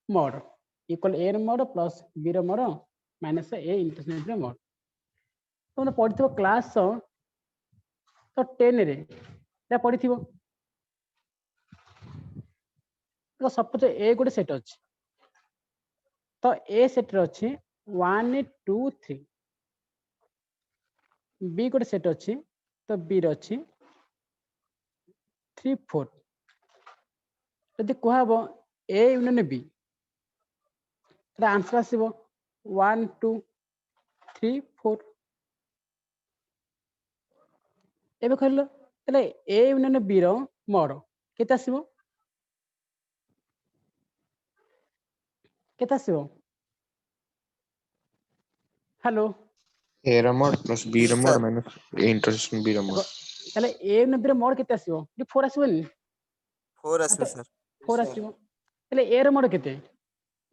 mod equal a mod plus b mod minus a intersection mod तुमने पढ़िथिबो class तो 10 रे या पढ़िथिबो तो सपोज ए गोटे सेट अछि तो ए सेट रे अछि 1 2 3 बी गोटे सेट अछि तो बी रे अछि 3 4 यदि कहब ए यूनियन बी आंसर आसब 1 2 3 4 एबे कहलो तले ए यूनियन बी रो मोड केते आसीबो केते आसीबो हेलो A mod plus B mod minus A intersection B mod तले ए यूनियन बी रो मोड केते आसीबो 4 आसीबोनी 4 आसीबो सर 4 आसीबो तले ए रो मोड केते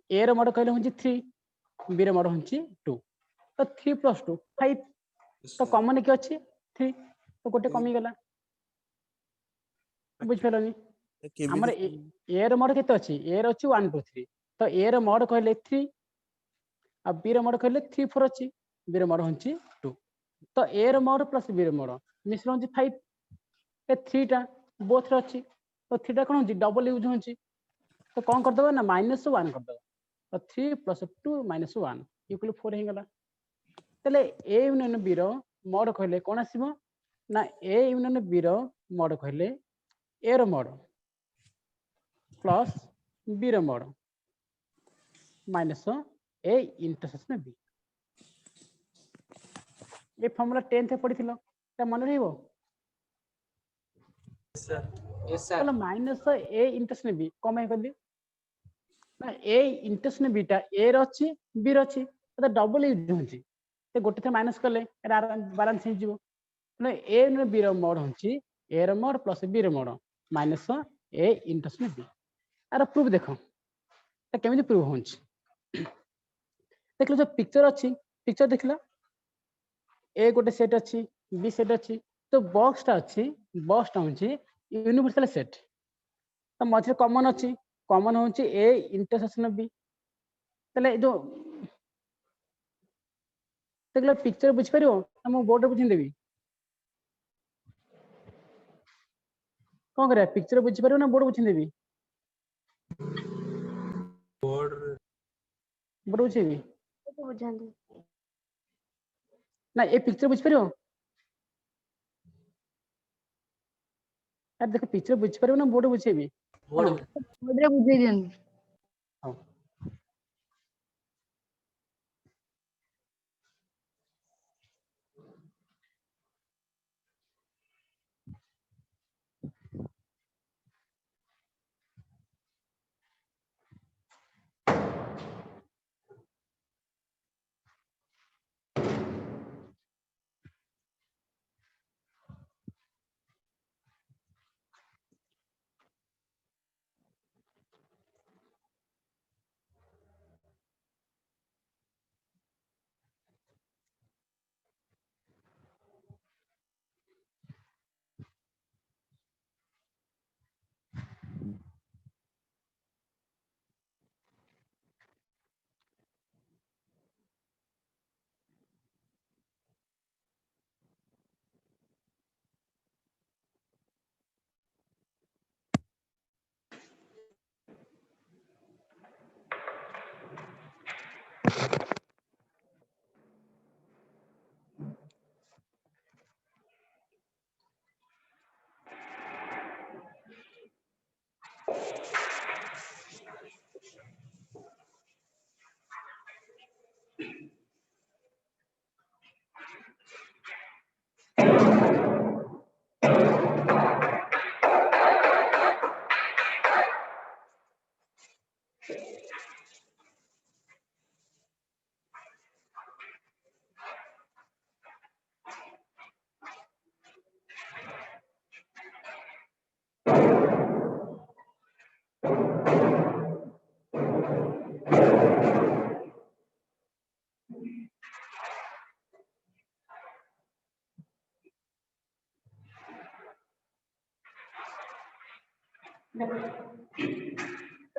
ए रो मोड कहले होंची 3 बी रो मोड होंची 2 तो 3 plus 2 5 तो कॉमन के अछि 3 तो गोटे कमी गला बुझ पेलनी हमर ए रो मोड केते अछि ए रो अछि 1 2 3 तो ए रो मोड कहले 3 आ बी रो मोड कहले 3 4 अछि बी रो मोड होंची 2 तो ए रो मोड प्लस बी रो मोड मिश्रण होंची 5 ए 3 टा बोथ रो अछि तो 3 टा कोन होंची डबल यूज होंची तो कोन कर दबो ना -1 कर दबो तो 3 plus 2 minus 1 इक्वल 4 हे गला तले ए यूनियन बी रो मोड कहले कोन आसीबो ना ए यूनियन बी रो मोड कहले ए रो मोड प्लस बी रो mod minus A intersection B ये फॉर्मूला 10th थे पढ़ी थिलो त मन रहइबो यस सर चलो माइनस ए इंटरसेक्शन बी कम कर दी ना ए इंटरसेक्शन बी टा ए रो अछि बी रो अछि तो डबल यूज होंची ते गोटे थे माइनस करले बैलेंस हो जिवो ना ए न बी रो मोड होंची ए रो मोड प्लस बी रो mod minus A intersection B आर प्रूफ देखो त केमिति प्रूफ होंची देखलो जो पिक्चर अछि पिक्चर देखला ए गोटे सेट अछि बी सेट अछि तो बॉक्स टा अछि बॉक्स टा होंची यूनिवर्सल सेट तो मझे कॉमन अछि कॉमन होंची ए इंटरसेक्शन बी तले जो देखला पिक्चर बुझ परियो हम बोर्ड बुझिन देबी कोन करे पिक्चर बुझ परियो ना बोर्ड बुझिन देबी बोर्ड बुझेबी बुझांदी ना ए पिक्चर बुझ परियो यार देखो पिक्चर बुझ परियो ना बोर्ड बुझेबी बोर्ड बोर्ड बुझे दियन हां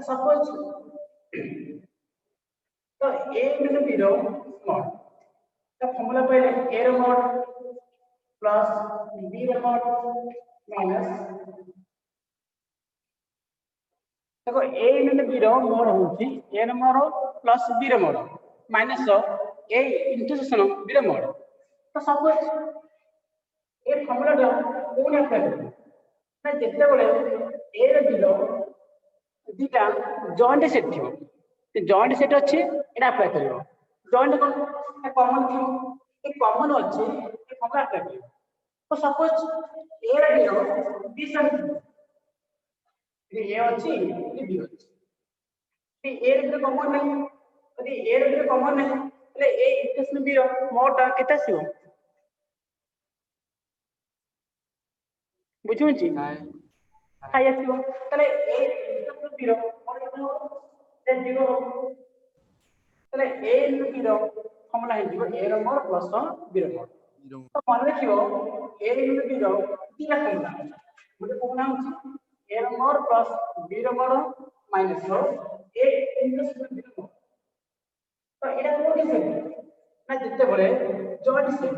सपोज तो a into b रो mod तो फॉर्मूला पहले a रो mod प्लस b रो mod माइनस देखो a into b रो mod होची a रो mod प्लस b रो mod minus a intersection b रो mod तो सपोज ए फॉर्मूला दा कोन अप्लाई करबो ना जेते बेले a रो b रो दिटा जॉइंट सेट थियो ते जॉइंट सेट अछि एटा अप्लाई करियो जॉइंट कोन कॉमन थियो ए कॉमन अछि ए फॉर्मूला अप्लाई करियो तो सपोज a रो b रो b सेट ये a अछि ये b अछि ते a रो कॉमन नहीं यदि a रो कॉमन नहीं तले a इक्वेशन b रो मोड केते आसीबो बुझुंची हाई आसीबो तले a इक्वेशन b रो मोड केते से 0 तले a into b रो फॉर्मूला है जीवो a रो मोड प्लस b रो मोड तो मन रखियो a into b रो तीन फॉर्मूला गोटे फॉर्मूला होची a रो मोड प्लस b रो मोड माइनस रो a into b रो मोड तो एटा कोन सेट ना जते बोले जॉइंट सेट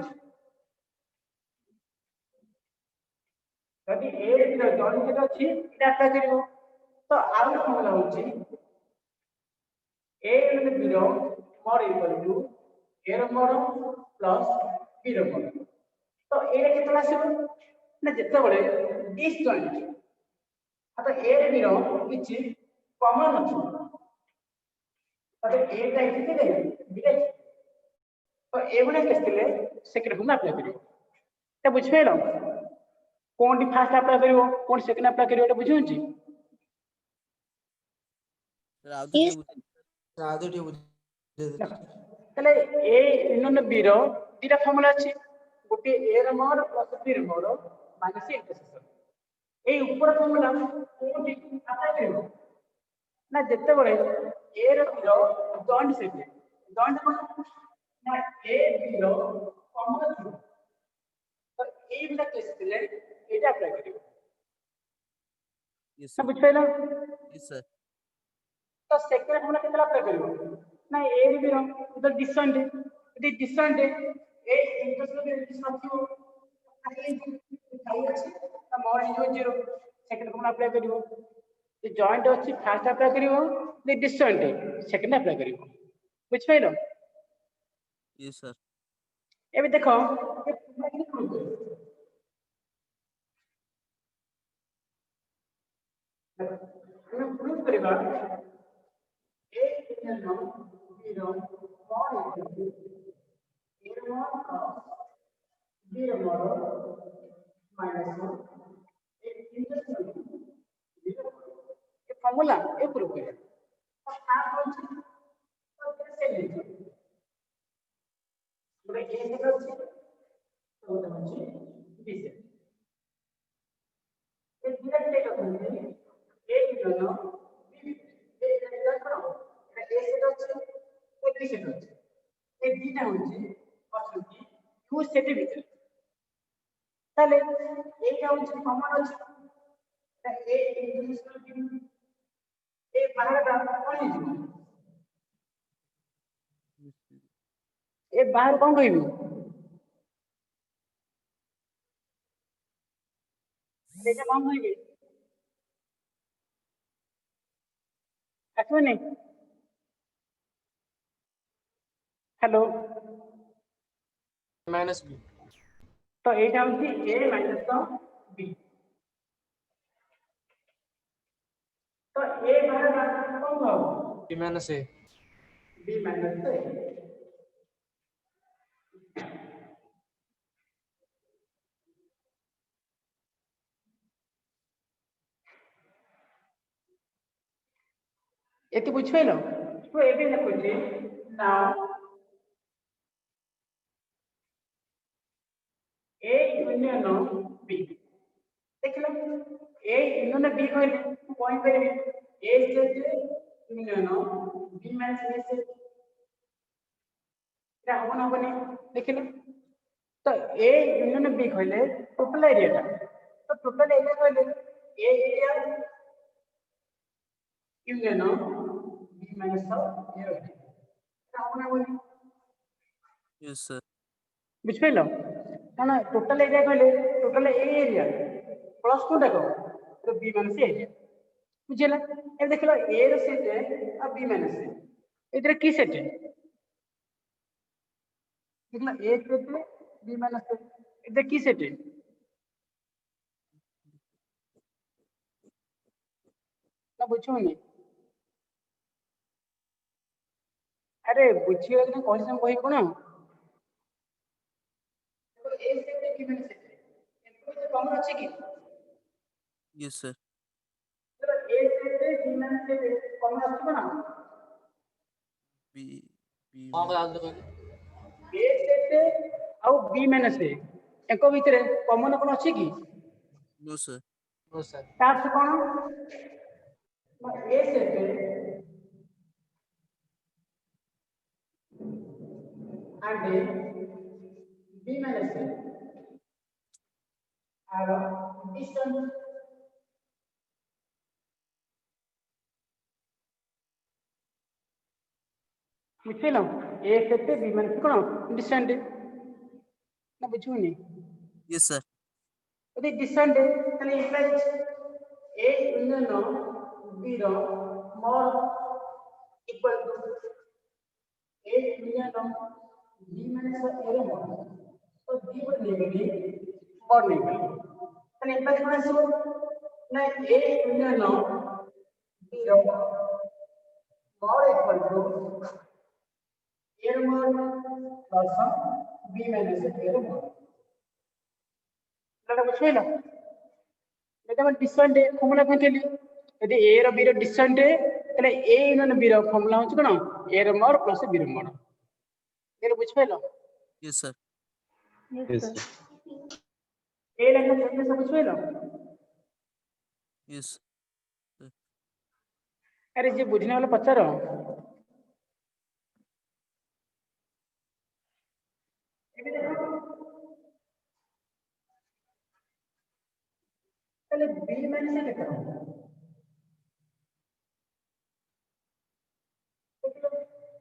यदि a रो जॉइंट सेट अछि एटा अप्लाई करिवो तो आउ फॉर्मूला होची a into b रो mod equal to a रो mod plus b रो mod तो a रे केतला आसीबो ना जते बोले डिसजॉइंट आता a रे b रो किछि कॉमन अछि आता a टा इथे दे b टा तो a गुणे केस्तिले सेकंड फॉर्मूला अप्लाई करियो ते बुझिपेलो कोन डी फर्स्ट अप्लाई करियो कोन सेकंड अप्लाई करियो एटा बुझुंची राधे बुझ तले a इनन b रो दिटा फॉर्मूला अछि गोटे a रो मोड प्लस b रो मोड माइनस इंटरसेक्शन ए ऊपर फॉर्मूला कोन डी अप्लाई करियो ना जते बळे a रो b रो जॉइंट सेट जॉइंट ना a b रो कॉमन थियो तो ए बिना केस दिले एटा अप्लाई करियो यस ना बुझ पाइलो सर तो सेकंड फॉर्मूला केतला अप्लाई करियो ना a रो b रो तो डिस्टेंट यदि डिस्टेंट ए इंटरसेक्शन साथियो खाई अछि तो mode is 0 second formula apply करियो जे जॉइंट अछि फर्स्ट अप्लाई करियो जे डिस्टेंट सेकंड अप्लाई करियो बुझ पाइलो यस सर एबे देखो ए फॉर्मूला के प्रूव करियो हम प्रूव करिबा a इक्वल टू b रो mod equal to a mod plus b रो mod minus a intersection b रो ये फॉर्मूला ए प्रूव करियो और आप कौन तो कैसे लिखो पूरा a से करछि तो होछि b से ये डायरेक्ट टेक करछि a इक्वल टू b ए डायरेक्ट करो এটা a সেট হচ্ছে ও b সেট হচ্ছে এই দুইটা হচ্ছে অপশনটি q সেটের ভিতরে তাহলে এইটা হচ্ছে কমন আছে এটা a ইন্টারসেকশন b এই বাহারটা কোন দিব এই বাহার কোন কইবি এটা কোন কইবি আসুনি हेलो माइनस बी तो এইটা হচ্ছে a মাইনাস b तो a বাহারটা কোন হবে B minus A b minus a এতে বুঝ পাইলো তো এবে লিখুছি নাও a union b देखलो a union b कहले पॉइंट करबे a set union b minus a set এটা হবে না হবে देखलो तो a union b कहले टोटल एरिया तो टोटल एरिया कहले a area union b minus a ରହିଛି ଆପଣ ବୋଲି Yes, sir. ବୁଝିପାରିଲ କାରଣ ଟୋଟାଲ ଏରିଆ କହିଲେ ଟୋଟାଲ ଏ ଏରିଆ ପ୍ଲସ୍ କୋଉଟା କଣ ତ b ମାଇନସ ଏରିଆ ବୁଝିଲା ଏବେ ଦେଖିଲ a ର ସେଟ ଆଉ b ମାଇନସ ଏଥିରେ କି ସେଟ ଦେଖିଲ a ସେଟ b ମାଇନସ ଏଥିରେ କି ସେଟ ନା ବୁଝୁନି अरे बुझियो कि कौन से कहि कोन तो ए सेट की मैंने सेट इनको से कॉमन अछि कि Yes, sir. तो ए सेट बी मैंने सेट कॉमन अछि कोन B. B. कौन का याद रखो ए सेट और बी मैंने से एको भितरे कॉमन कोन अछि कि No, sir. नो सर तार से कोन A set and b minus a are distance बुझिलो a सेट b minus कोन डिस्टेंट ना बुझुनी Yes, sir. यदि डिस्टेंट ताले इम्प्लाइज a union b रो mod equal to a union b minus a रो mod तो b पर नेगेटिव mod नेगेटिव ताले इम्प्लाइज कोन आसो ना a union b रो mod equal to a रो mod plus b minus a रो mod लड़ा बुझिलो लेकिन हम डिस्टेंट फॉर्मूला कहतेली यदि a रो b रो डिस्टेंट तले a यूनियन b रो फॉर्मूला होछ कोन a रो mod प्लस b रो mod ये बुझ पाइलो Yes, sir. Yes. a line में सब बुझ पाइलो Yes. अरे जे बुझने वाला पचारो एबे देखो तले b माइनस से देखो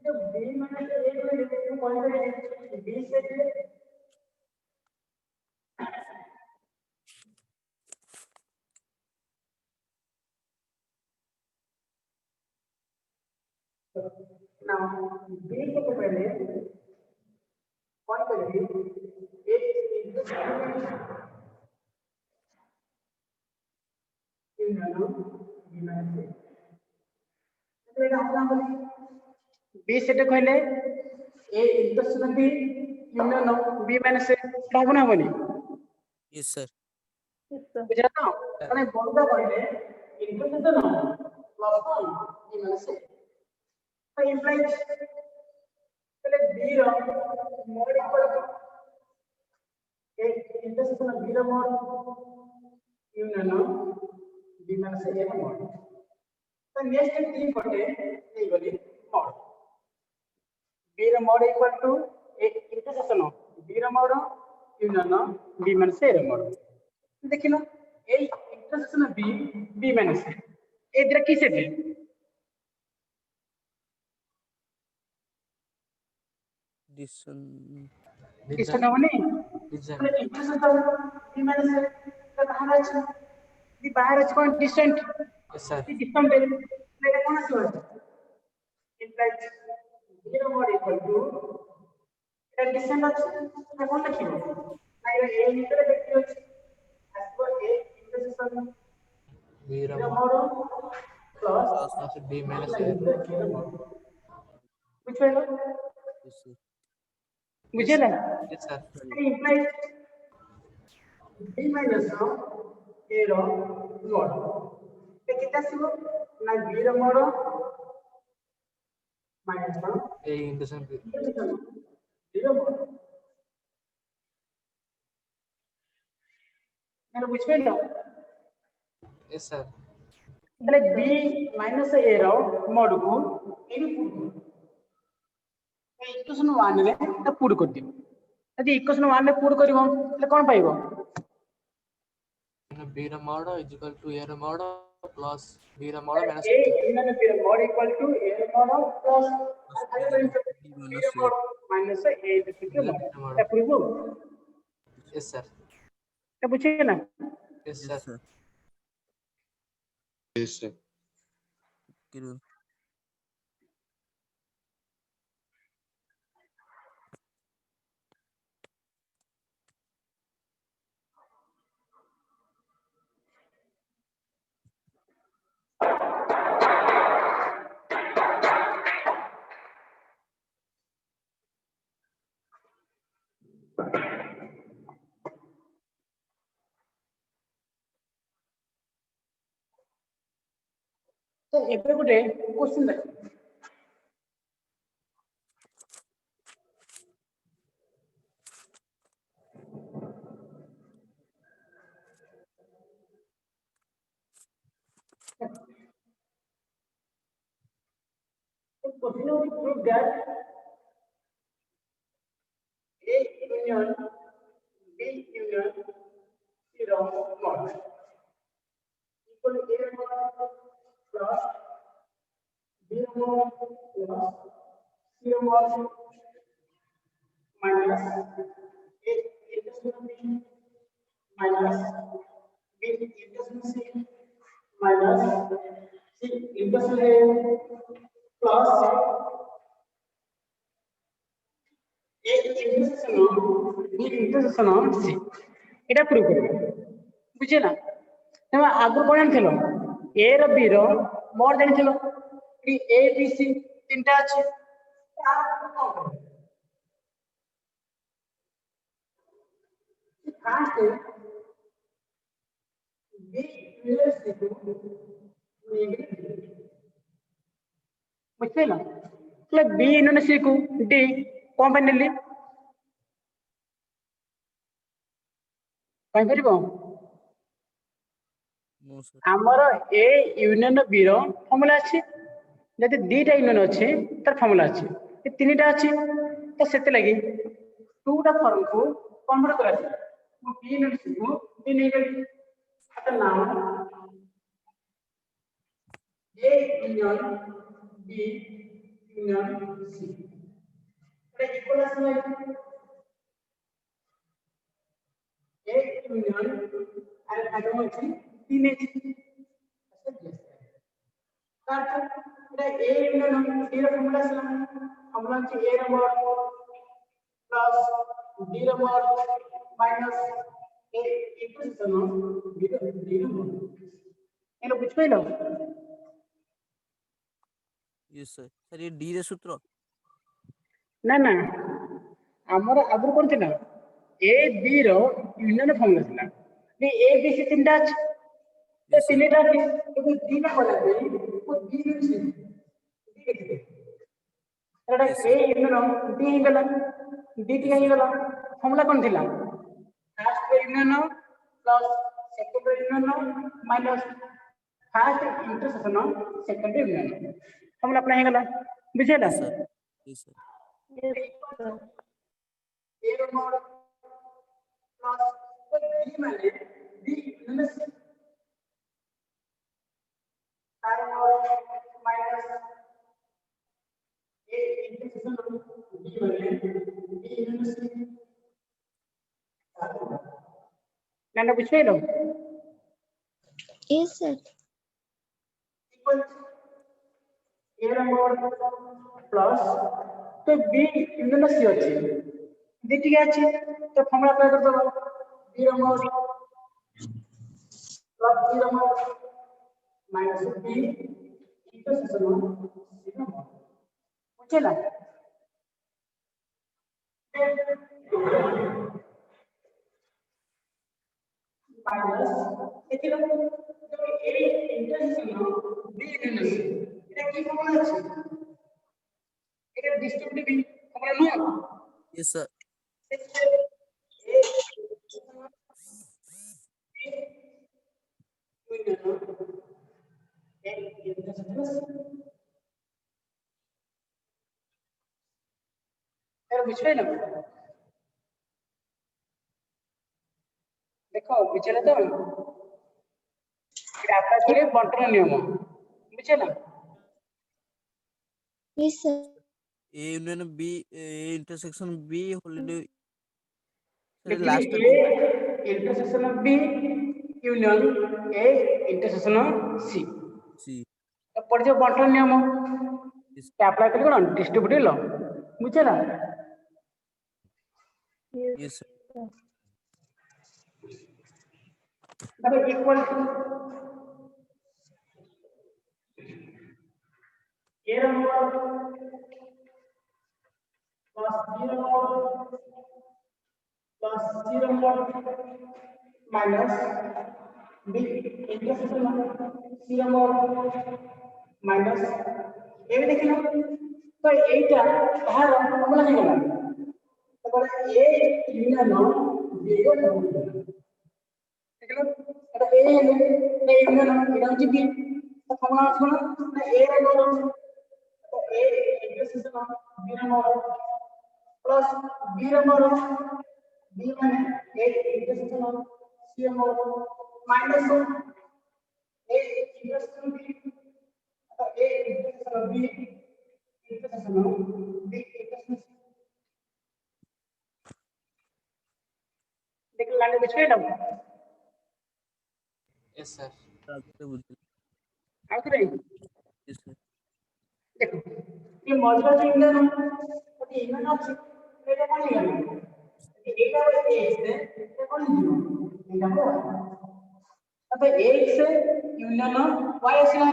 जो b माइनस 1 में देखो कौन सा है b से now b को पहले कौन करेगी एक इनटू इन दोनों b माइनस से तो এটা আমরা বলি b সেটা কইলে a intersection b union b minus a এটা হবে না বলি Yes, sir. বুঝা তো মানে বলতে কইলে intersection plus 1 b minus a तो इम्प्लाइज पहले b रो mod equal to a intersection b रो mod union b minus a रो mod तो नेक्स्ट 3 पटे नहीं बोली mod b रो mod equal to a intersection b रो mod union b minus a रो mod देखिलो a intersection b minus a ए इधर की सेट है डिस्टेंट होने distant intersection b minus a तो बाहर আছে দি बाहर আছে কোন ডিস্টেন্ট यस सर দি ডিস্টেন্ট এটা কোন আছে ইমপ্লাইজ 0 mod equal to এটা ডিস্টেন্ট আছে এটা কোন লিখিব না এটা a ভিতরে দেখতে হচ্ছে as per a intersection वीर 0 mod plus plus B minus A बुझलो Yes, sir. बुझला yes sir implies b minus a रो mod ये कितना सिवो ना b रो mod minus A intersection 0 mod मैंने बुझलो यस सर એટલે b minus a रो mod को एबी पुट इक्वेशन 1 रे त पुट कर दियो यदि इक्वेशन 1 रे पुट करिवो तले कोन पाइबो बी रो mod is equal to A रो mod प्लस बी रो mod minus a union b mod equal to a mod mod plus आगे B B minus mod A. Minus A B mod mod এটা পুরো yes sir এটা বুঝছেন না yes Yes, sir sir. Yes, sir. Kirun. তো ଏବେ ଗୋଟେ question ଦେଖ The question will prove that A union B union C mod equal to A mod plus B mod plus C mod minus A intersection B minus B intersection C minus C intersection A plus A intersection B intersection C এটা prove করবে বুঝছে না তুমি আগুর কোন জানছিল A র B র mode জানছিল কি A B C তিনটা আছে আর কোন করবে ফার্স্ট B ইউনিয়ন C বুঝছে না তাহলে B ইউনিয়ন C কো D কোন পাই নেলি পাই পারিব No, sir. ଆମର A ୟୁନିୟନ B ର ଫର୍ମୁଲା ଅଛି ଯଦି ଦିଟା ୟୁନିୟନ ଅଛି ତାର ଫର୍ମୁଲା ଅଛି ଏ ତିନିଟା ଅଛି ତ ସେତେ ଲାଗି ଟୁଟା ଫର୍ମକୁ କନଭର୍ଟ କରାଯିବ ମୁଁ B ୟୁନିୟନ C କୁ B ନେଇଗଲି ଆର ନାମ A union B union C এটা ইকুয়াল আসলে A यूनियन আর আগে হচ্ছে 3 আছে তারপর এটা A यूनियन D এর ফর্মুলা ছিল আমরা হচ্ছে A এর মড প্লাস D এর mod minus A equation D এর মড এলো বুঝ পাইলো Yes, sir. Sir, ये D रे सूत्र. না না ଆମର ଆଗରୁ কোন ଥିଲା A B ର ୟୁନିୟନ ଫର୍ମୁଲା ଥିଲା ଯେ A B C ତିନିଟା ଅଛି ତ Yes, sir. ତିନିଟା ଅଛି କିନ୍ତୁ ଦିଟା କରିବା ପାଇଁ ମୁଁ B ୟୁନିୟନ C ଦେଖିବେ ଏଟା Yes, A sir. Union D ହେଇଗଲା D ଟି ହେଇଗଲା ଫର୍ମୁଲା କୋନ ଥିଲା first union plus second union minus first intersection second union formula apply ହେଇଗଲା ବୁଝିଲା Yes, sir. Yes, sir. A ର mod प्लस तो D माने D यूनियन C तार mod minus A intersection D माने D union C ना बुझ पाइलो Yes, sir. इक्वल A ର mod प्लस तो B यूनियन C ଅଛି D टिके ଅଛି तो फॉर्मूला अप्लाई कर दो B ର mod प्लस D ର mod minus B intersection C ର mod बुझला माइनस এটি হলো তো এই ইন্টারসেকশন B यूनियन C এটা কি ফর্মুলা আছে এটা ডিস্ট্রিবিউটিভ ফর্মুলা নয় Yes, sir. বুঝপাইল দেখো বুঝলে তো এটা আপনার করে বন্টন নিয়ম বুঝলে Yes, sir. A union B, A intersection B holiday. Sir, देखिए last A intersection of B union A intersection of C C. पढ़िए बंटन नियम Yes, अप्लाई करिए कौन डिस्ट्रीब्यूटिव लॉ बुझे ना yes, sir. तब equal A number plus B number plus C number minus B intersection C number minus ए देखिना तो एटा बाहर हमला नहीं गला तो ए यूनियन बी को ठीक है এটা এ হলো এটা ইউনিয়ন এটা হচ্ছে বি তো ফর্মুলা আছে না এ এর মডেল তো এ ইন্টারসেকশন বি এর মডেল প্লাস বি এর মডেল বি মানে এ ইন্টারসেকশন সি এর model minus A intersection B তো A intersection B intersection B intersection দেখলে লাইনে বিছড়ে দাও Yes, sir. আর কি Yes, sir. देखो ये मॉड्यूलर जो इंजन है ये इंजन আছে এটা কোন গেল এটা হচ্ছে x এটা কোন জিরো এটা কো তবে x ইউনিয়ন y আসলে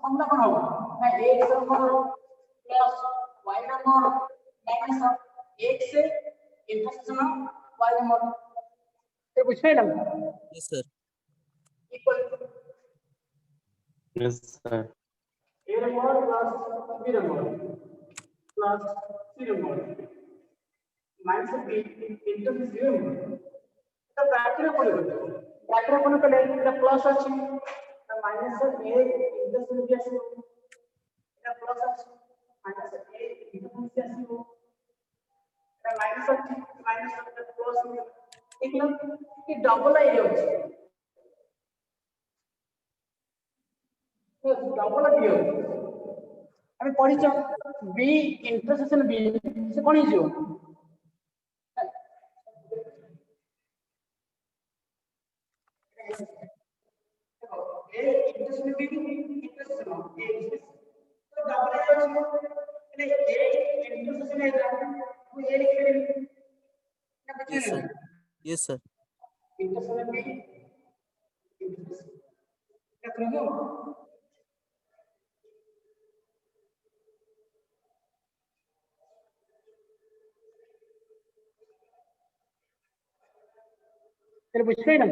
ফর্মুলা কোন হবে না x এর মড প্লাস y এর mod minus x intersection y এর মড তো বুঝছেন না Yes, sir. Equal Yes, sir. a এর মড প্লাস b এর মড প্লাস c এর মড minus b into 0 तो ब्रैकेट में पड़ेगा ब्रैकेट में पड़ने के लिए इधर प्लस আছে तो माइनस a into c भी আছে এটা প্লাস আছে মাইনাস a into c আসিব এটা মাইনাস আছে মাইনাস এটা প্লাস দেখলাম কি ডবল আই যাচ্ছে তো ডবল আই যাচ্ছে আমি পড়িছ b ইন্টারসেকশন b সে কোন হিজো A intersection B intersection A तो डबल आ जाଉଛି એટલે A intersection है वो A लिख रहे ना Yes, बच्चे sir. Yes, sir. intersection B intersection क्या करोगे फिर बुझते ना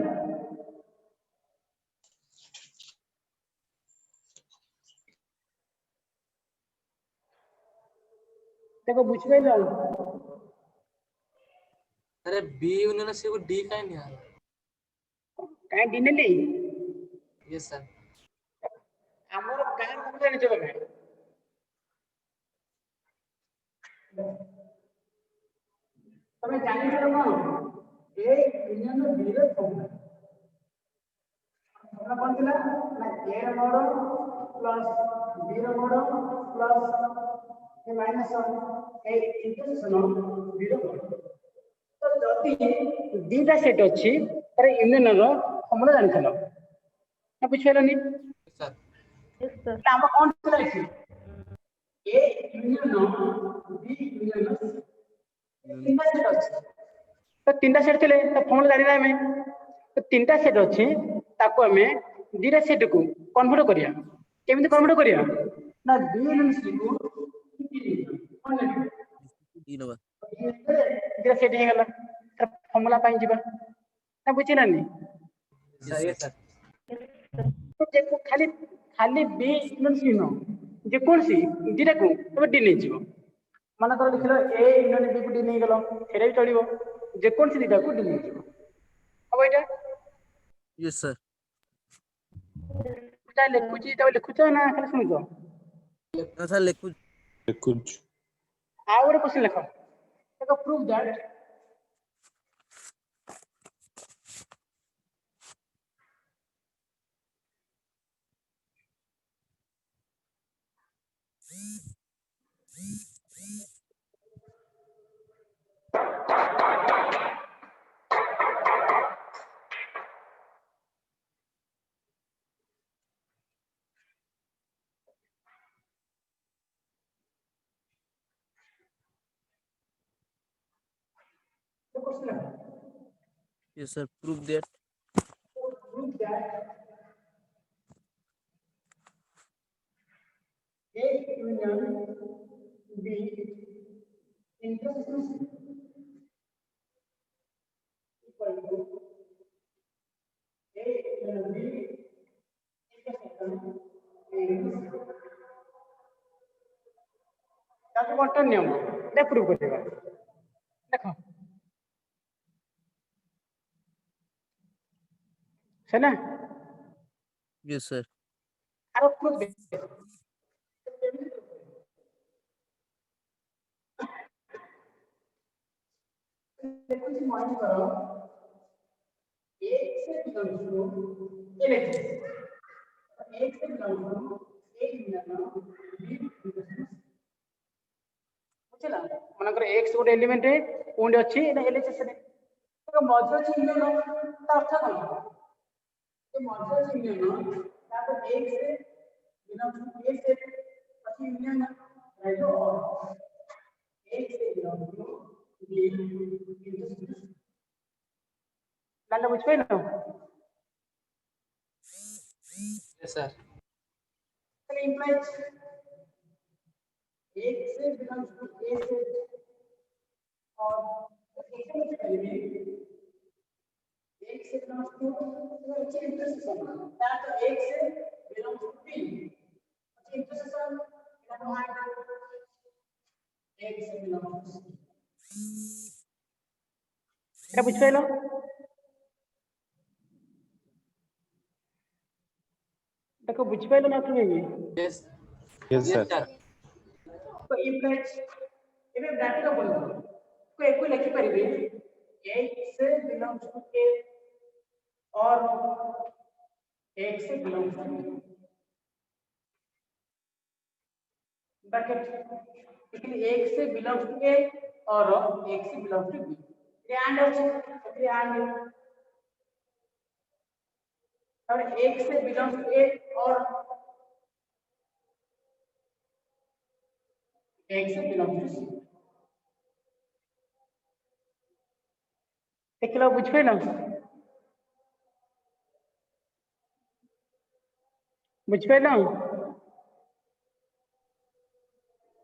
देखो बुझते ना अरे B union C को D का नहीं आया. काहे दिन ले Yes, sir. हमर काहे हम जानि चलो भाई તમે જાણી છો કોણ A union B ର ફોર્મુલા ફોર્મુલા કોણ ଥିଲା ନା A ର ମୋଡ ପ୍ଲସ B ର ମୋଡ plus A minus A intersection B ର ମୋଡ ତ ଯଦି ଦିଟା ସେଟ ଅଛି ତାର ୟୁନିୟନ ର ଫର୍ମୁଲା ଜାଣିଥିଲ ନା ବୁଝିପାରିଲନି Yes, sir. ତାହେଲେ ଆମ କଣ ଥିଲା ଏଠି A ୟୁନିୟନ B ୟୁନିୟନ ତିନଟା ସେଟ ଅଛି तो तीनटा सेट थे तो फॉर्मूला जानिना हमें तो तीनटा सेट अछि ताको हमें दिटा सेट को कन्वर्ट करिया केमिति कन्वर्ट करिया ना बी एंड सी को कोन लगे You know. दिटा सेट हे गला तो फॉर्मूला पाई जिबा ना बुझिना नी Sir, yes, sir. तो देखो खाली खाली बी एंड सी नो जे कोन सी दिटा को तो डी नै जिवो माना कर लिखलो ए यूनियन बी को डी नै गलो फेरे चलिबो जे कोन सी दिटा को डी नै जिवो अब एटा Yes, sir. ता लिखुची ता लिखुच ना खाली सुनुचो No, sir. Like कुछ आ ଗୋଟେ क्वेश्चन लिखो देखो prove that Yes, sir. Prove that. Prove that A union B intersection equal to A union B intersection is ତାକୁ କଣ୍ଟର ନିୟମ এটা ପ୍ରୁଭ କରିବା ଦେଖ ସେନା Yes, sir. ଆର ପ୍ରୁଭ ଦେ देखो जी मान करो एक से बिलोंग्स टू ए लेते एक से belongs to A union B बुझला मनकर x गोटे एलिमेंट है कोंडे अछि एना एलएचएस रे तो मध्य चिन्ह ता अर्थ कोन तो मध्य चिन्ह ता तो x से बिलोंग्स टू ए से अछि यूनियन राइट और x से बिलोंग्स टू बी लाला बुझ पे ना Yes, sir. तो इंप्लाइज एक से बिलोंग्स टू ए से और एक से पहले एक से बिलोंग्स टू अच्छे इंटरसेक्शन दैट एक से बिलोंग्स टू बी अच्छे इंटरसेक्शन दैट हमारा एक से बिलोंग्स टू এটা বুঝ পাইলো দেখো বুঝ পাইলো না তুমি Yes. Yes, sir. sir. तो इंप्लाइज ଏବେ ବ୍ରାକେଟ ବୋଲୁ को एको लिखि परिबे एक से बिलोंग्स टू ए और एक से बिलोंग्स टू बी ब्रैकेट इसलिए एक से बिलोंग्स टू ए और एक से बिलोंग्स टू बी ये एंड है ये एंड और एक से बिलोंग्स टू ए और एक से बिलोंग्स टू सी देख लो बुझ पे ना बुझ पे ना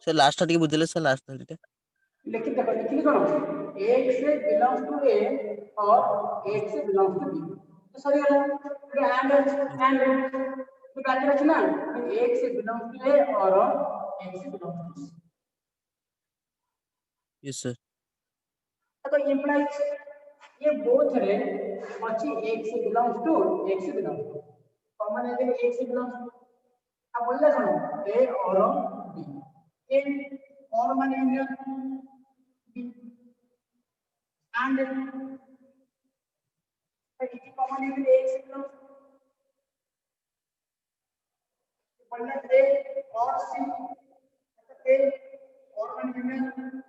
Sir, last टा ଟିକେ ବୁଝିଲେ sir last ଟା लेकिन देखो लिखी कौन एक से बिलोंग्स टू ए और एक से बिलोंग्स टू बी तो सही वाला एंड तो ब्रैकेट है ना एक से बिलोंग्स टू ए और एक से belongs to C Yes, sir. तो इंप्लाइज ये बोथ रे अच्छी एक से बिलोंग्स टू एक से बिलोंग्स टू कॉमन है कि एक से बिलोंग्स टू अब बोल रहे सुनो ए और बी ए और माने यूनियन बी एंड इसी कॉमन है कि एक से बिलोंग्स टू बोल रहे ए और सी ए और माने यूनियन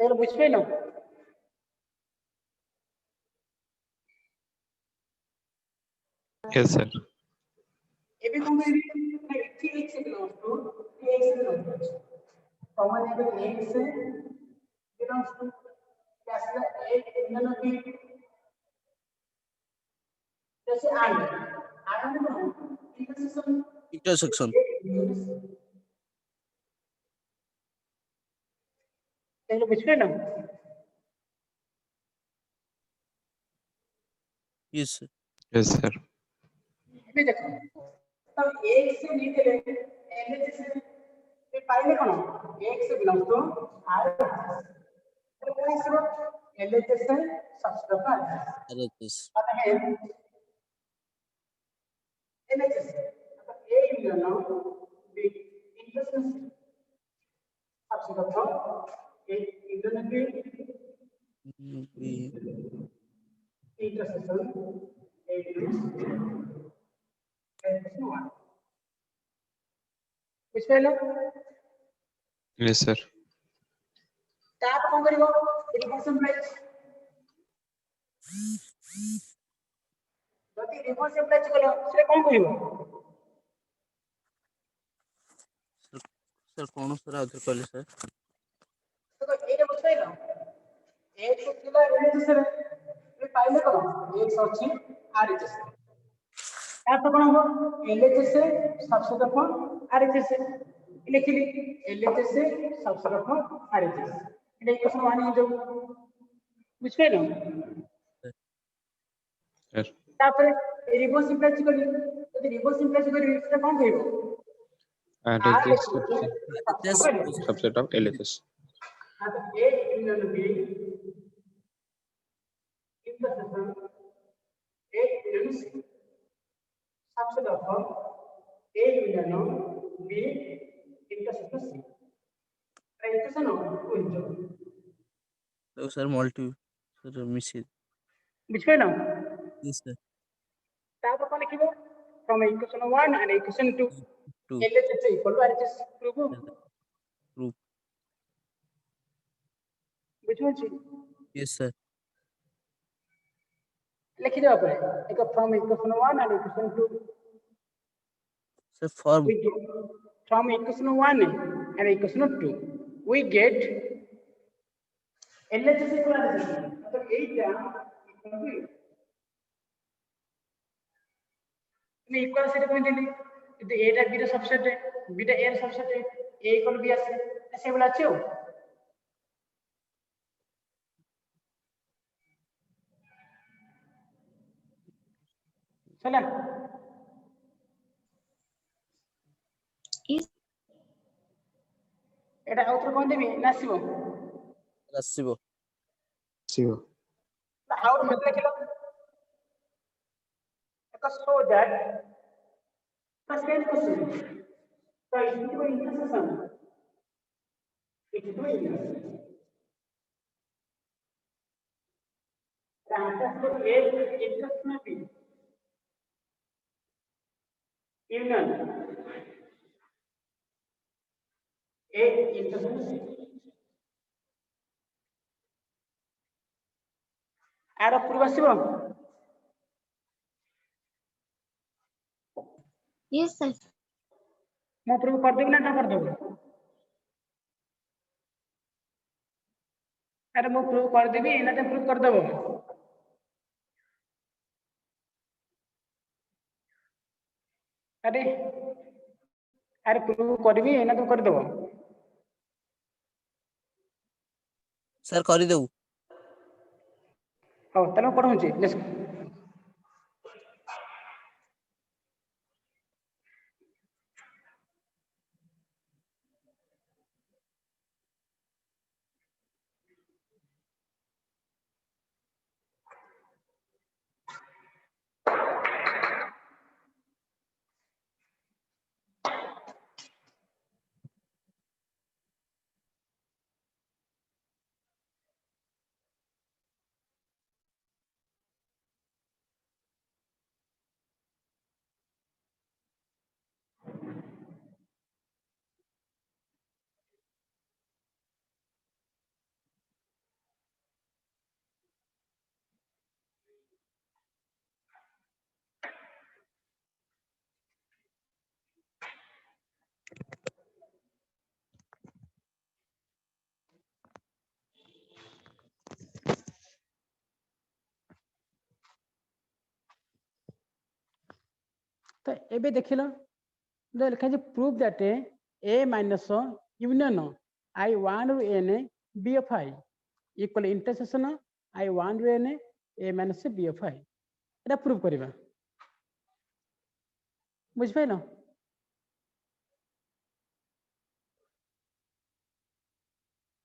तेरे बुझ पे ना Yes, sir. ये भी कॉमन है कि एक से बिलोंग्स टू एक से बिलोंग्स टू कॉमन है कि एक से बिलोंग्स टू कैसे एक यूनियन बी जैसे एंड में इंटरसेक्शन Intersection. तेरे बुझ पे ना Yes, sir. Yes, sir. ये देखो तब एक से निकले एलएचएस से पहले कौन एक से बिलोंग टू आर तो कौन सा एलएचएस से सब्सक्राइब कर RHS. आता है एलएचएस मतलब A union B intersection subscribe एक यूनियन बी इंटरसेक्शन ए बुझ पाइलो Yes, sir. ताप कौन करिवो रिवर्स इम्प्लाइज जति रिवर्स इम्प्लाइज कलो से कौन करिवो Sir, कौन sir आउथर कहले sir? ବୁଝିପାରିଲ x ଥିଲା LHS ରେ ଏ ପାଇଲେ କଣ x ଅଛି RHS ରେ ତାପରେ କଣ ହବ LHS subset of RHS लिखिली LHS subset of RHS এটা ইকুয়েশন 1 হয়ে যাবে বুঝছো Yes. তারপরে রিভার্স ইমপ্লাইজ করি যদি রিভার্স ইমপ্লাইজ করি সেটা কোন হইব RHS Yes. subset of LHS. आता A union B intersection A union C subset of A union B intersection C equation हो जाए तो सर मल्टी सर मिसिल बुझिपाइल यस सर तापर कोन लिखिबो from equation 1 and equation 2 2 LHS equal to RHS proof proof बुझियो छी यस सर लिखि दे ऊपर एक from equation 1 and equation 2 sir form from equation 1 and equation 2 we get LHS equal RHS मतलब 8 equal to 8 मैं इक्वल सेट पॉइंट ले यदि a टा b रा सबसेट है b टा a रा सबसेट है a इक्वल b आसे ऐसे बोला अच्छे हो चला এটা আউটর কোন দেবি না আসিব আসিব Sure. আউট মত লিখিলো because so that the same question so it is to intersection it is to intersection the answer to A intersection B union A intersection C आर पूर्व आसीबो Yes, sir. मो प्रूव कर देबी ना कर देबो अरे मो प्रूव कर देबी ना तो प्रूव कर देबो अरे अरे प्रूव करबी ना तो कर देबो सर करि देउ हो तने पढौं छी लेट्स तो एबे देखिलो दे लिखा जे proof that a minus union I1 ru n b of I equal intersection I1 ru n a minus b of I Etah proof करबा बुझ pilo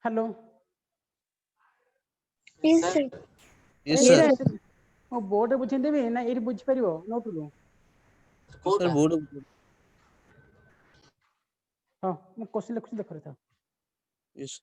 hello Yes, sir. Yes Yes, sir sir. ओ board बुझे देबे ना एरी बुझ परिबो note रू sir board हां मैं question लिखुछी देख रहा था यस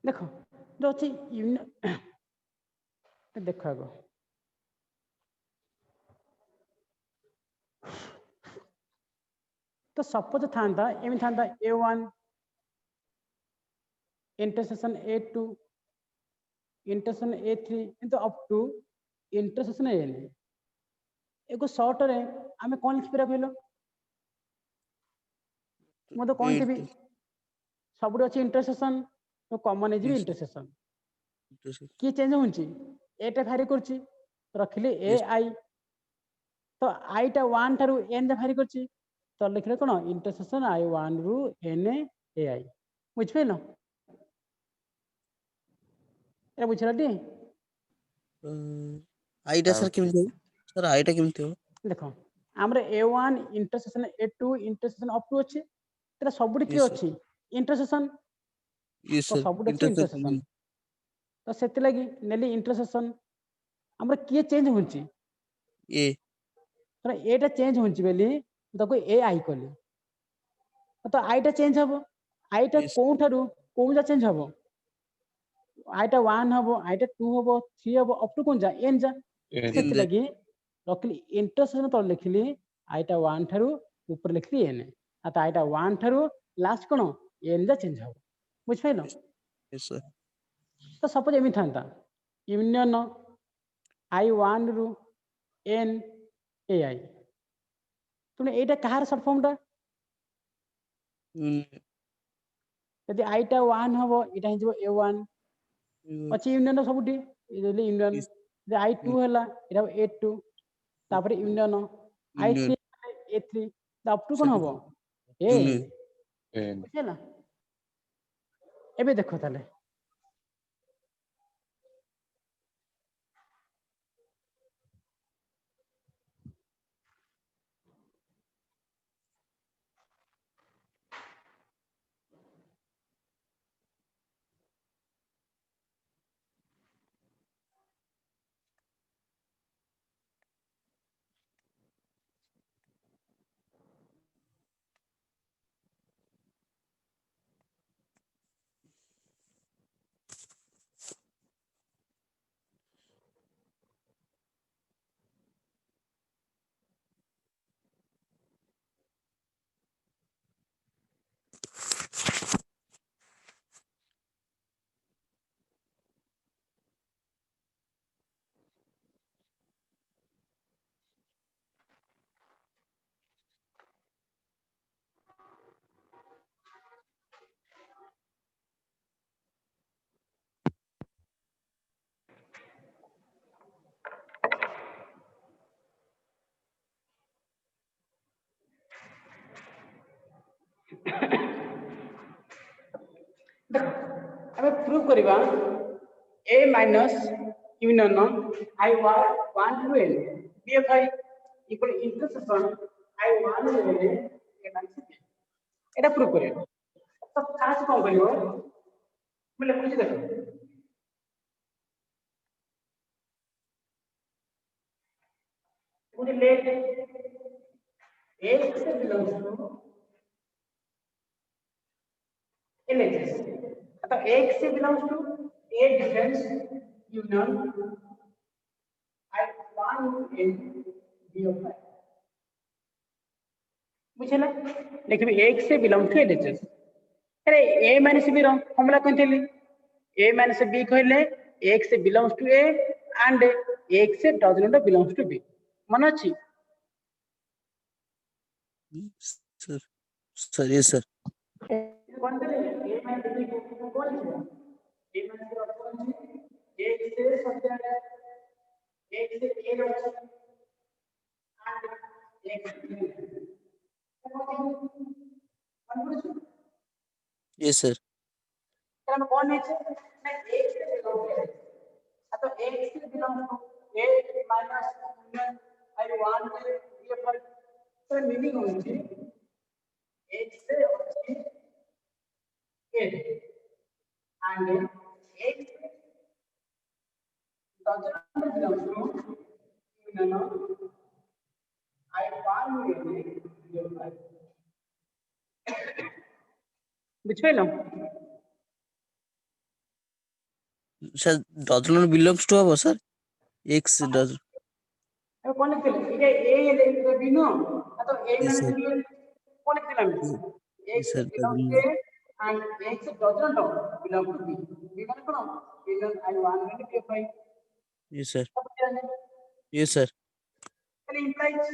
देखो जो अच्छी देखो आगो तो सपोज था एम था A1 intersection A2 intersection A3 into up to intersection AN एगो शॉर्ट रे आमे कौन लिखि पारा कहलो मो तो कौन थी सब अच्छी इंटरसेक्शन तो कॉमन इज इंटरसेक्शन की चेंज होची एटा भारी करची रखिले ए आई तो आई टा 1 थारु n जा भारी करची तो लिखले कोन इंटरसेक्शन I1 रु n ए आई बुझ पेलो एरा बुझला टी आईटा सर केमति हो सर आईटा केमति हो देखो हमरे A1 intersection A2 intersection up to अछि तेरा सबुडी की अछि इंटरसेक्शन यस तो सर सबुडी अछि इंटरसेक्शन तो सेति लागि नेली इंटरसेक्शन हमरे की चेंज होची ए तो एटा चेंज होची बेली ताको ए आई कहली तो आईटा चेंज हबो आईटा कोन थारु कोन जा चेंज हबो आईटा 1 हबो आईटा 2 हबो 3 हबो अप टू कोन जा n जा सेति लागि रखली इंटरसेक्शन तो लिखली आईटा 1 थारु ऊपर लिखली n आता आईटा 1 थारु लास्ट कोन n जा चेंज हबो बुझ पाइलो यस सर तो सपोज एमि थांता यूनियन I1 रु n ए आई तुने एटा कहार शॉर्ट फॉर्म टा यदि आईटा 1 हबो एटा हिजबो A1 अछि यूनियन सबुठी इदली यूनियन जे I2 हला एटा A2 तापर union I3 A3 up to कोन हबो ए बुझला एबे देखो ताले अब प्रूव करिबा a minus union I1 to n BFI equal intersection I1 to n a minus এটা प्रूव करियो तो फास्ट कोन करियो मैं लिखुची देखो मुझे लेट a से बिलोंग्स टू LHS तो x से belongs to a difference union I1 to n BFI बुझला देखबी x से बिलोंग टू LHS अरे a माइनस b रो फॉर्मूला कोनथेली a माइनस b कहले x से belongs to a and x से does not belongs to b मन अछि सर सर यस सर कौन करे a माइनस b को कौन है a माइनस b और कौन है x से सब्जेक्ट x से a रो एंड x यस सर कारण कौन है मैं एक से बिलोंग है तो एक से belong to a minus union I1 के BFI तो मीनिंग होगी एक से अच्छी a एंड एक doesn't belong to union I1 के BFI बुझ पेलो sir does not belongs to our sir. X does. अब कौन लिखते हैं ये ये बी नो तो ए Yes माइनस sir. बी कौन लिखते हैं Yes x sir. belongs to a and x does not belong to b b माने कौन belong and one माने b by Yes sir. Yes sir. then implies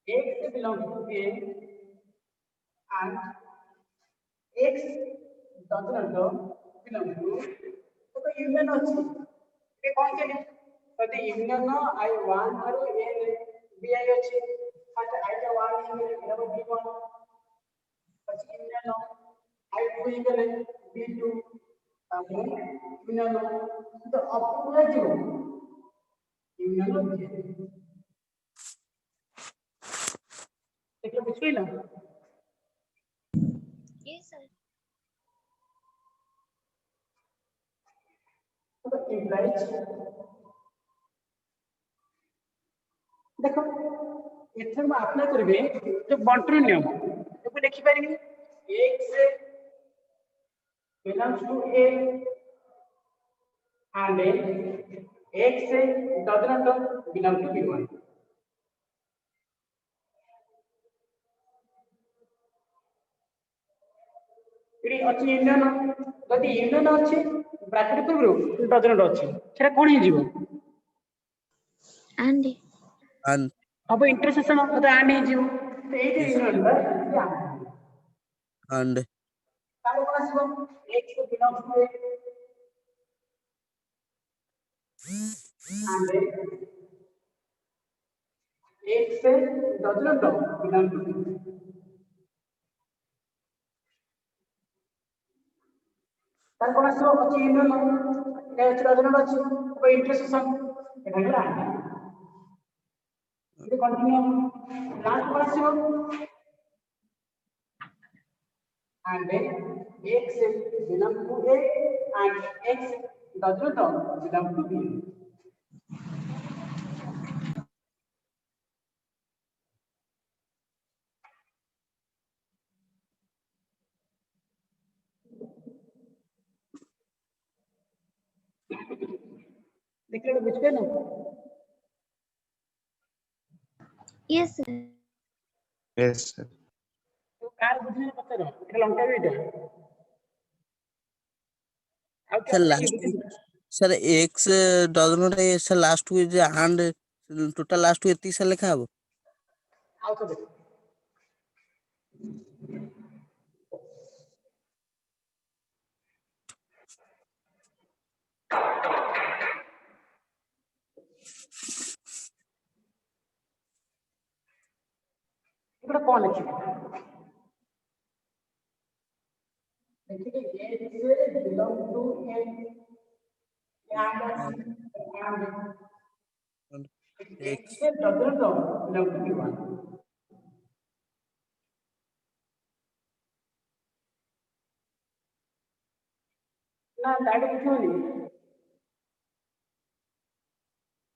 x belongs to a and x does not belong to तो union ଅଛି ये कौन के तो union I1 और a bi ଅଛି फर्स्ट I1 एरो b1 પછી यूनियन I2 इगले b2 तापर यूनियन तो अपूर्ण जो यूनियन देखो बुझिला Yes, sir. तो implies देखो एथर में अप्लाई करबे जो बंटन नियम तो लिखि पारिबे x belongs to a and x does not belong to b1 ED अछि यूनियन जदि यूनियन अछि ब्रैकेट पूर्व डज नॉट अछि सेटा कोन हे जीवो Andy. And अब इंटरसेक्शन तो एंड हे जीवो तो एटे yes यूनियन and तार कोन आसीबो x belongs to a and x does not belong to b तार कोन आसीबो अछि यूनियन ए अछि डज नॉट अछि तो इंटरसेक्शन एटा ହେଲା ये कंटिन्यू लास्ट कोन आसीबो and x belongs to a and x does not belong to b देखले बुझबे ना Yes, sir. Yes, sir. तो कार बुझने पत्तर एटा लंका बेटा आउ sir क्या last sir X does not sir last with the and total last with एती sir लिखा हबो आउ तो देखो इकड़ा कौन लिखि देखिए ये belong to A and and x X does not belong to b1 ना दादी बुझोनी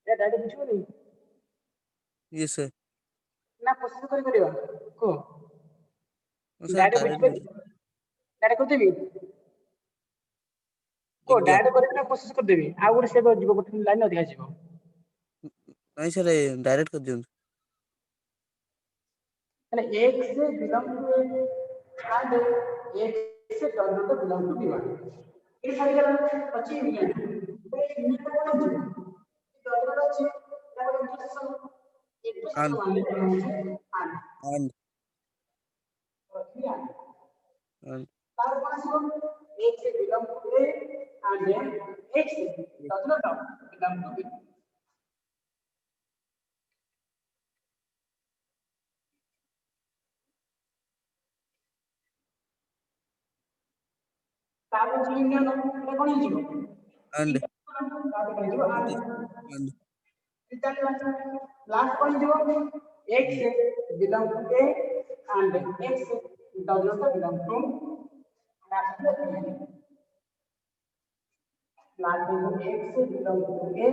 ये दादी बुझोनी yes sir. ना कोशिश करि करिवा को sir दादी direct बुझबे दादी को देबी को आज्ञा दादी करिना कोशिश कर देबी आ गुड से जीव गुड लाइन अधिका जीव नहीं sir direct कर दियो माने x belong to a and x does not belong to b1 ये सारी गला अच्छी यूनियन तो यूनियन को कौन जीव does not अछि ताको इंटरसेक्शन and माने and and प्रक्रिया and तार कोन आसीबो x belong to a and x does not belong to b तार यूनियन को कोन जीव and तार कोन जीव and and last point जो x belong to a and x does not belong to last point x belong to a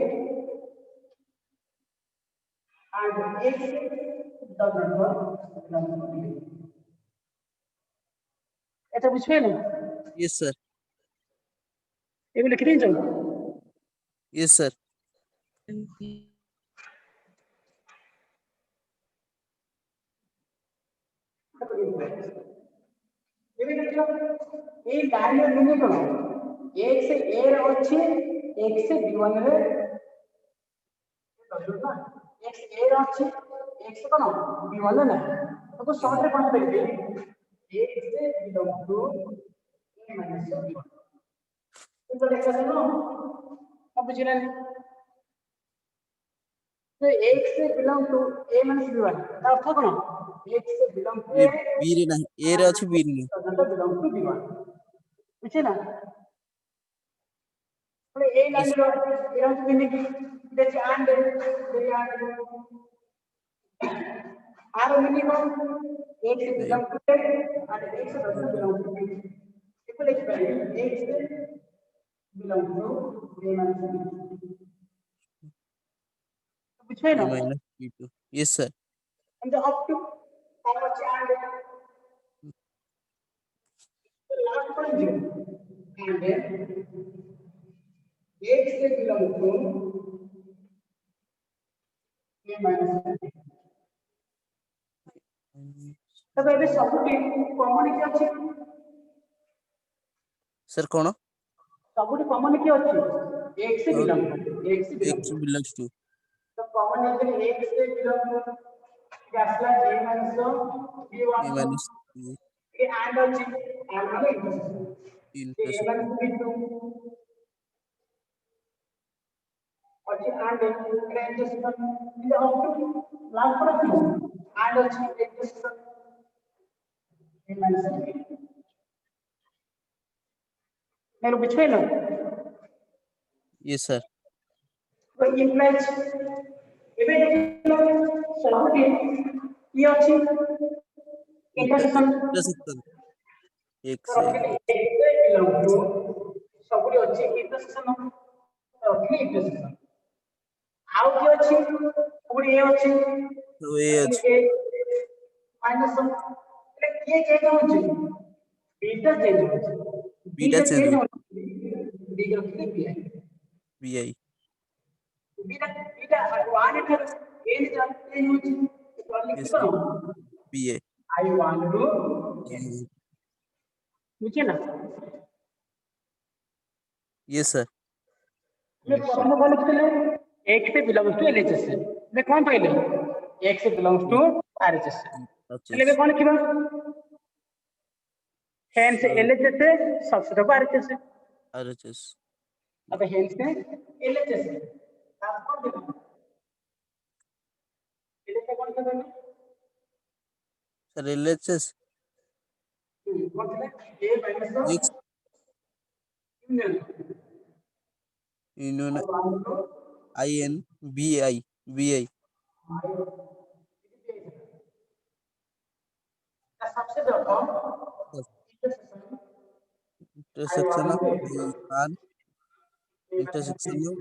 and x does not belong to b এটা বুঝবে না yes sir एगो लिख दें जाओ यस सर এই লাইনের মিনিট কোন x a রে আছে x b1 রে না x a রে আছে x কোন b1 রে না তো শর্ট রে কোন পাইবে x belong to a minus b1 तो देखा सुनो अब बुझिला तो x से belong to a minus b1 ता अर्थ कोन x से belong to ए a बी रे नहीं ए रे अछि बी रे नहीं तो belong to b1 बुझिला तो ए लाइन रो belong to meaning देखि and आर मिनिमम x से belong to a and x से belong to b इसको लिख पाएंगे x से belong to a minus b बुझे ना minus b2 yes sir and the up to how much and the last one is and then x से belong to a minus b तब ये सब कॉमन क्या अछि सर कोन सब कॉमन क्या अछि x से belong x belongs to तो कॉमन है x से belong to कैसला a minus b1 a minus ये and अछि and माने intersection b2 अच्छी and intersection in the output last for and अच्छी intersection a minus b मेरे बुझे ना यस सर तो implies एबे सबके ये अछि intersection intersection x सबके belong to सबके अछि intersection सबके intersection आउ की अछि सबके ए अछि तो ए अछि माइनस ये चेंज होछि बीटा चेंज होछि बीटा चेंज होछि beta B bi beta beta one इधर ए चेंज होछि तो लिख yes दो ba आई वांट टू मुझे ना यस सर मैं प्रश्न को लिखते हैं x से बिलोंग्स टू LHS मैं कौन पहले x से बिलोंग्स टू RHS चलिए मैं कौन लिखिबा hence LHS से सबसे को RHS RHS अब hence से LHS आप कौन देना LHS कौन सा देना सर LHS कौन सा a minus x union union in bi सबसे प्रथम intersection of and intersection of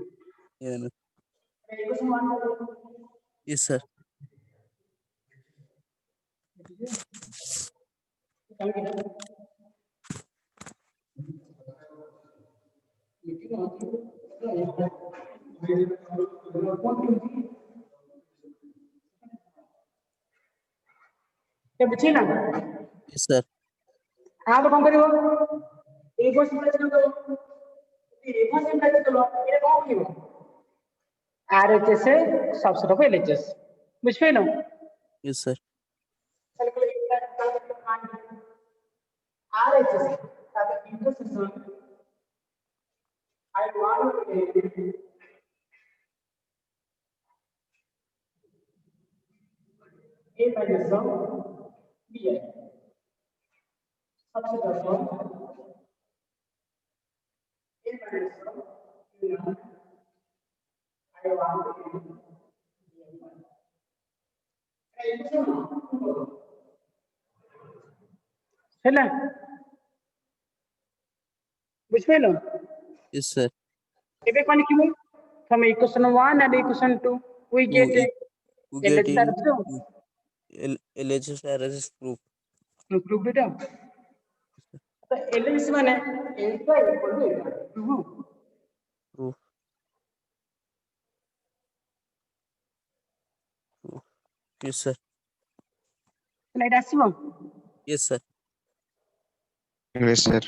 yeah. Yes sir ये बुझी ना yes sir आप कौन करियो ए को सिंपल चलो ए को सिंपल चलो ये कौन करियो आरएचएस से सबसे को एलएचएस बुझ पे ना yes sir चल के आरएचएस का intersection I want A minus B है सबसे पहले ए माइनस आई वांट चला बुझ पे लो yes sir एबे कोन किमु from equation 1 and equation 2 we get we get in LHS LHS RHS proof proof बेटा तो LHS माने n का equal to 2 True. True. Yes, sir. ତାହେଲେ ଏଇଟା ଆସିବ। Yes, sir. Yes, sir.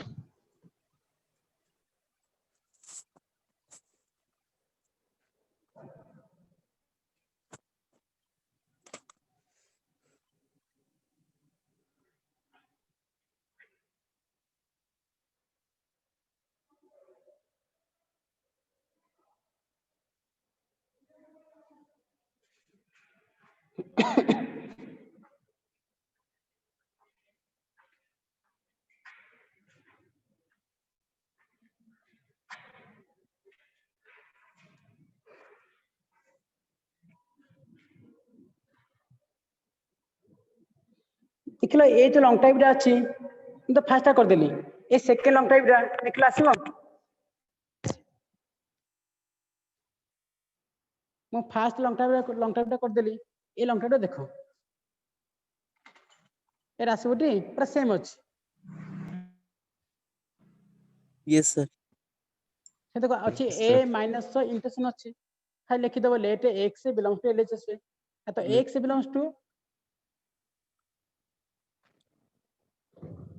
ଦେଖିଲ ଏ ଯୋଉ ଲଙ୍ଗ ଟାଇପଟା ଅଛି ମୁଁ ତ ଫାର୍ଷ୍ଟଟା କରିଦେଲି ଏ ସେକେଣ୍ଡ ଲଙ୍ଗ ଟାଇପଟା ଦେଖିଲ ଆସିବ। ମୁଁ ଫାର୍ଷ୍ଟ ଲଙ୍ଗ ଟାଇପଟା କରିଦେଲି ଏ ଲଙ୍ଗ ଟାଇପଟା ଦେଖ ଏଟା ଆସିବଟି ପୁରା ସେମ୍ ଅଛି। Yes, sir. ସେ ଦେଖ ଅଛି Yes, a sir. Minus intersection ଅଛି ଖାଲି ଲେଖିଦବ let x belongs to LHS ତ Yes. x ବିଲଙ୍ଗସ୍ ଟୁ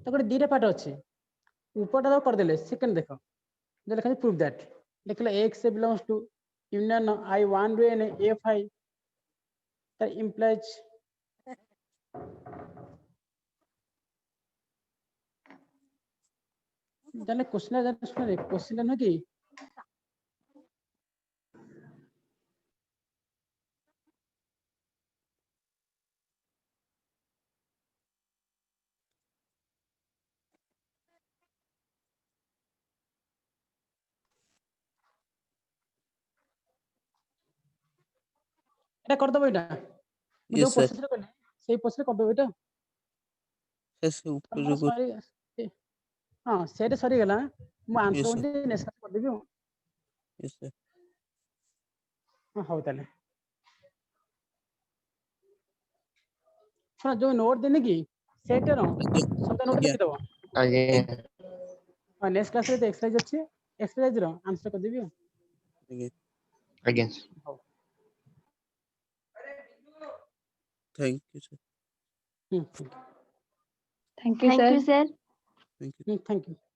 ତ ଗୋଟେ ଦିଟା ପାର୍ଟ ଅଛି ଉପରଟା ତ କରିଦେଲେ ସେକେଣ୍ଡ ଦେଖ ଯେ ଲେଖା ପ୍ରୁଭ୍ ଦ୍ୟାଟ୍ ଦେଖିଲେ x belongs two union I1 ରୁ n fi that implies जाने क्वेश्चन नुह कि এটা कर दबो एटा मु जो Yes, sir. प्रोसेस रे करले सेही प्रोसेस कर दबो एटा Yes, sir. हमर सॉरी हां सेट सरी गला मु answer Yes, sir. Only next कर देबी Yes, sir. हां हो ताले हां जो नोट देने की सेट रो सब नोट Yeah. लिखि दबो Again. हां नेक्स्ट क्लास रे एक्सरसाइज अछि एक्सरसाइज रो आंसर कर देबी Okay. Again. Thank you, sir. Thank Thank you, sir. Thank you. You